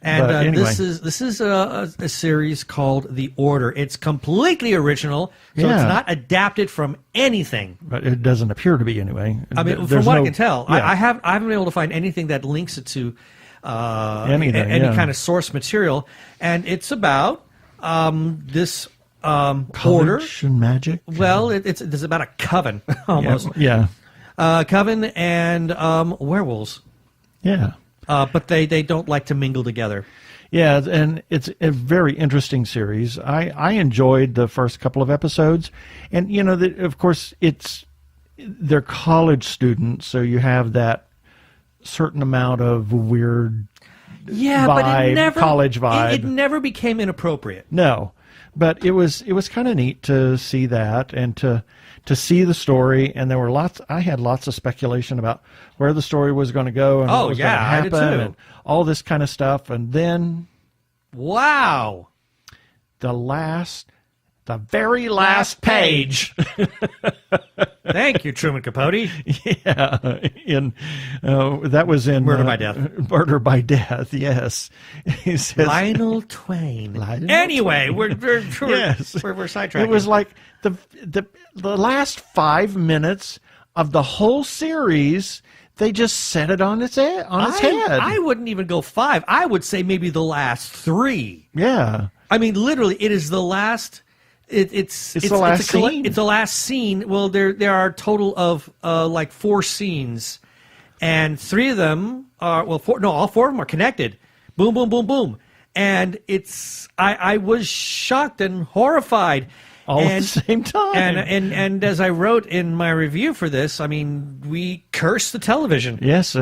And anyway. this is a series called The Order. It's completely original, so it's not adapted from anything. But it doesn't appear to be anyway. I mean, from what I can tell, I haven't been able to find anything that links it to any kind of source material. And it's about this order and magic. Well, it's about a coven almost. Yeah. Coven and werewolves. Yeah. But they don't like to mingle together. Yeah, and it's a very interesting series. I enjoyed the first couple of episodes, and of course they're college students, so you have that certain amount of weird vibe, but college vibe. It never became inappropriate. No. But it was kind of neat to see that and to see the story, and there were I had lots of speculation about where the story was going to go and what was going to happen and all this kind of stuff. And then, wow, the last The very last page. Thank you, Truman Capote. Yeah, that was in Murder by Death. Murder by Death. Yes, he says Lionel Twain. Anyway, we're sidetracking. It was like the last 5 minutes of the whole series. They just set it on its head. I wouldn't even go 5. I would say maybe the last 3. Yeah, I mean, literally, it is the last. It's the last scene. It's the last scene. Well, there are a total of like 4 scenes, and 3 of them are all 4 of them are connected. Boom, boom, boom, boom, and I was shocked and horrified. All at the same time. And as I wrote in my review for this, I mean, we cursed the television. Yes,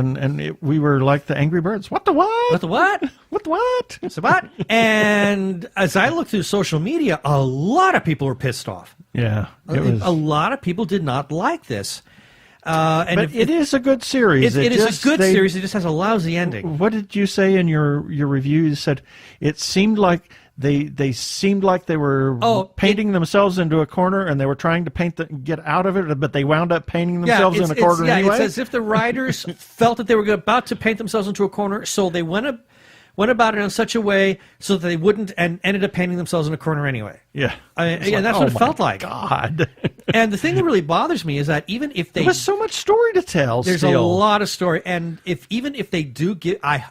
we were like the Angry Birds. What the what? What the what? What the what? So what? And as I looked through social media, a lot of people were pissed off. Yeah. A lot of people did not like this. But it is a good series. It is a good series. It just has a lousy ending. What did you say in your review? You said it seemed like they seemed like they were painting themselves into a corner, and they were trying to get out of it, but they wound up painting themselves in a corner anyway. It's as if the writers felt that they were about to paint themselves into a corner, so they went about it in such a way so that they wouldn't, and ended up painting themselves in a corner anyway. Yeah. That's what it felt like. God. And the thing that really bothers me is that even if they... There's so much story to tell. There's a lot of story. And even if they do give... I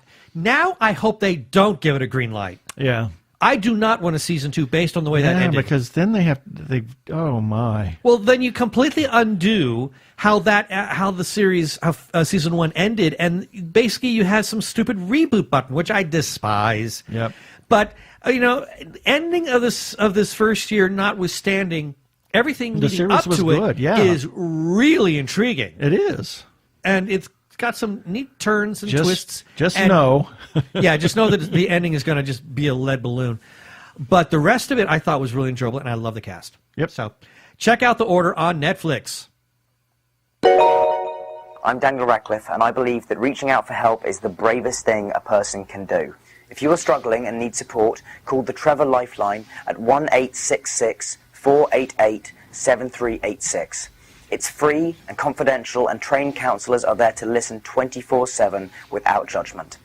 hope they don't give it a green light. Yeah. I do not want a season 2 based on the way that ended. Because then oh my. Well, then you completely undo how the series season 1 ended, and basically you have some stupid reboot button, which I despise. Yep. But ending of this first year notwithstanding, everything leading up to it is really intriguing. It is, and it's got some neat turns and twists. Just know. Yeah, just know that the ending is going to just be a lead balloon. But the rest of it I thought was really enjoyable, and I love the cast. Yep. So check out The Order on Netflix. I'm Daniel Radcliffe, and I believe that reaching out for help is the bravest thing a person can do. If you are struggling and need support, call the Trevor Lifeline at 1-866-488-7386. It's free and confidential, and trained counsellors are there to listen 24/7 without judgment.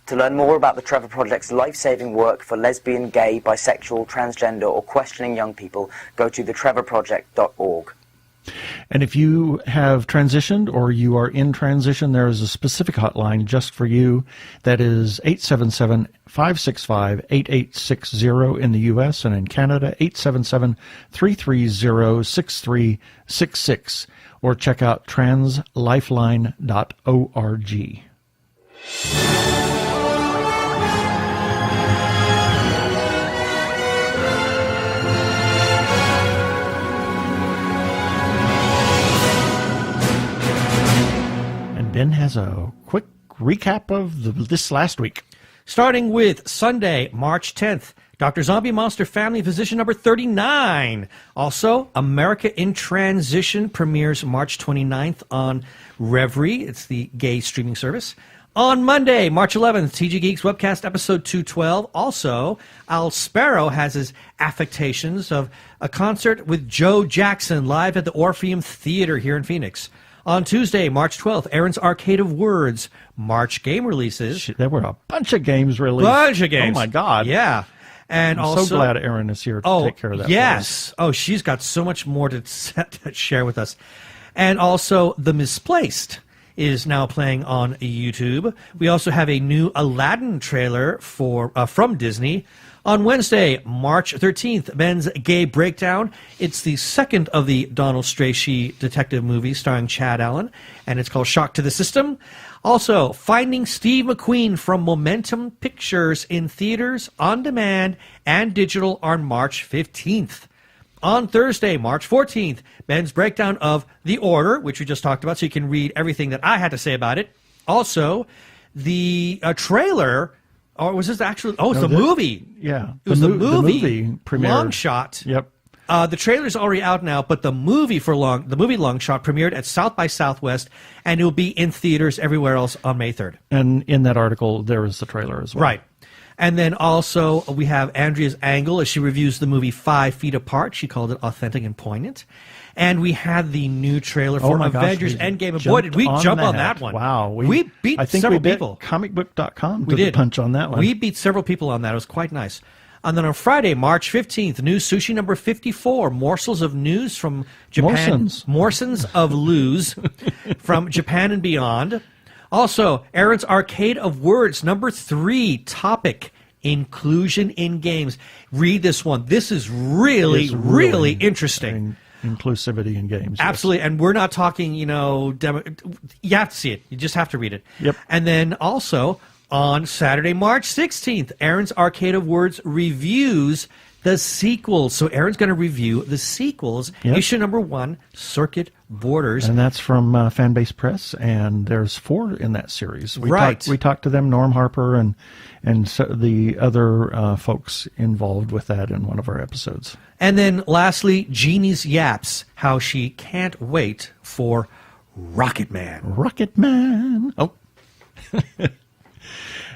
To learn more about the Trevor Project's life-saving work for lesbian, gay, bisexual, transgender, or questioning young people, go to thetrevorproject.org. And if you have transitioned or you are in transition, there is a specific hotline just for you. That is 877-565-8860 in the U.S. and in Canada, 877-330-6366. Or check out translifeline.org. Ben has a quick recap of this last week. Starting with Sunday, March 10th, Dr. Zombie Monster Family Physician number 39. Also, America in Transition premieres March 29th on Reverie. It's the gay streaming service. On Monday, March 11th, TG Geeks Webcast episode 212. Also, Al Sparrow has his affectations of a concert with Joe Jackson live at the Orpheum Theater here in Phoenix. On Tuesday, March 12th, Aaron's Arcade of Words, March game releases. There were a bunch of games released. Bunch of games. Oh, my God. Yeah. And I'm also, so glad Aaron is here to take care of that. Yes. Oh, she's got so much more to share with us. And also, The Misplaced is now playing on YouTube. We also have a new Aladdin trailer from Disney. On Wednesday, March 13th, Ben's Gay Breakdown. It's the second of the Donald Strachey detective movies starring Chad Allen, and it's called Shock to the System. Also, Finding Steve McQueen from Momentum Pictures in theaters, on demand, and digital on March 15th. On Thursday, March 14th, Ben's breakdown of The Order, which we just talked about, so you can read everything that I had to say about it. Also, the trailer... Or was this actually... Oh, it's the movie. Yeah. It was the movie premiered. Long Shot. Yep. The trailer's already out now, but the movie Long Shot premiered at South by Southwest, and it will be in theaters everywhere else on May 3rd. And in that article, there is the trailer as well. Right. And then also we have Andrea's Angle as she reviews the movie 5 Feet Apart. She called it authentic and poignant. And we had the new trailer for Avengers Endgame. And boy, did we jump on that one. Wow. We beat several people. Comicbook.com We did. punch on that one. We beat several people on that. It was quite nice. And then on Friday, March 15th, News Sushi number 54, Morsels of News from Japan. Morsels of Lose from Japan and beyond. Also, Aaron's Arcade of Words number 3, topic, inclusion in games. Read this one. This is really interesting. Inclusivity in games. Absolutely. Yes. And we're not talking, you have to see it. You just have to read it. Yep. And then also on Saturday, March 16th, Aaron's Arcade of Words reviews the sequels. So Aaron's going to review the sequels, issue number 1, Circuit Borders. And that's from Fanbase Press, and there's 4 in that series. We talked to them, Norm Harper, and so the other folks involved with that in one of our episodes. And then lastly, Jeannie's Yaps, how she can't wait for Rocket Man. Rocket Man. Oh.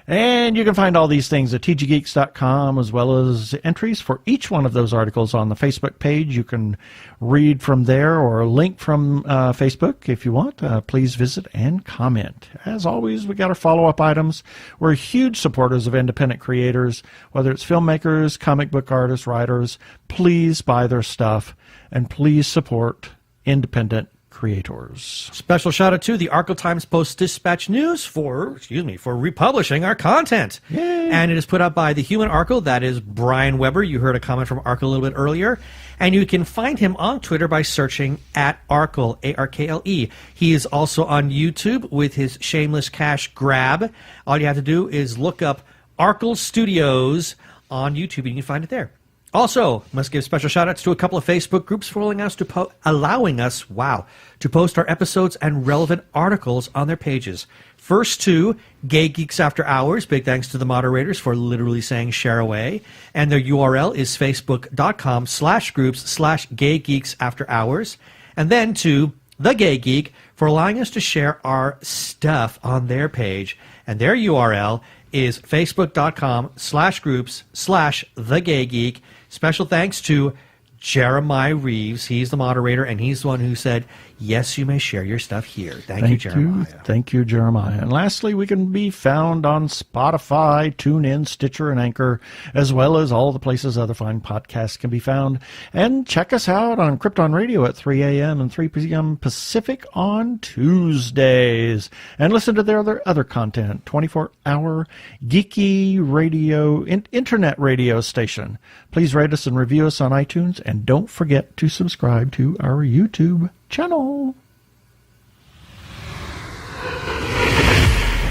And you can find all these things at tggeeks.com, as well as entries for each one of those articles on the Facebook page. You can read from there or link from Facebook if you want. Please visit and comment. As always, we got our follow-up items. We're huge supporters of independent creators, whether it's filmmakers, comic book artists, writers. Please buy their stuff, and please support independent creators. Special shout out to the Arkle Times Post Dispatch News for republishing our content. Yay. And it is put out by the Human Arkle. That is Brian Weber. You heard a comment from Arkle a little bit earlier. And you can find him on Twitter by searching at Arkle, A-R-K-L-E. He is also on YouTube with his shameless cash grab. All you have to do is look up Arkle Studios on YouTube and you can find it there. Also, must give special shout-outs to a couple of Facebook groups for allowing us to post our episodes and relevant articles on their pages. First two, Gay Geeks After Hours. Big thanks to the moderators for literally saying share away. And their URL is facebook.com/groups/Gay Geeks After Hours. And then to The Gay Geek for allowing us to share our stuff on their page. And their URL is facebook.com/groups/thegaygeek. Special thanks to Jeremiah Reeves. He's the moderator, and he's the one who said, yes, you may share your stuff here. Thank you, Jeremiah. Thank you, Jeremiah. And lastly, we can be found on Spotify, TuneIn, Stitcher, and Anchor, as well as all the places other fine podcasts can be found. And check us out on Krypton Radio at 3 a.m. and 3 p.m. Pacific on Tuesdays. And listen to their other content, 24-hour geeky radio, internet radio station. Please rate us and review us on iTunes, and don't forget to subscribe to our YouTube channel.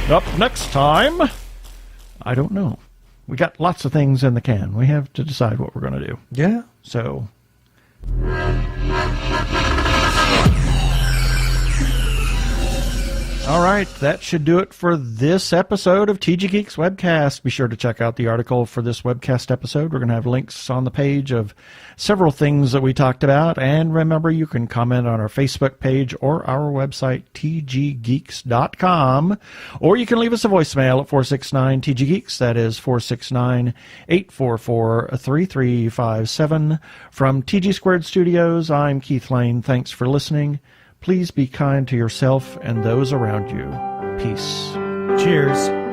Up next time, I don't know. We got lots of things in the can. We have to decide what we're going to do. Yeah. So. All right, that should do it for this episode of TG Geeks Webcast. Be sure to check out the article for this webcast episode. We're going to have links on the page of several things that we talked about. And remember, you can comment on our Facebook page or our website, tggeeks.com. Or you can leave us a voicemail at 469-TG-GEEKS. That is 469-844-3357. From TG Squared Studios, I'm Keith Lane. Thanks for listening. Please be kind to yourself and those around you. Peace. Cheers.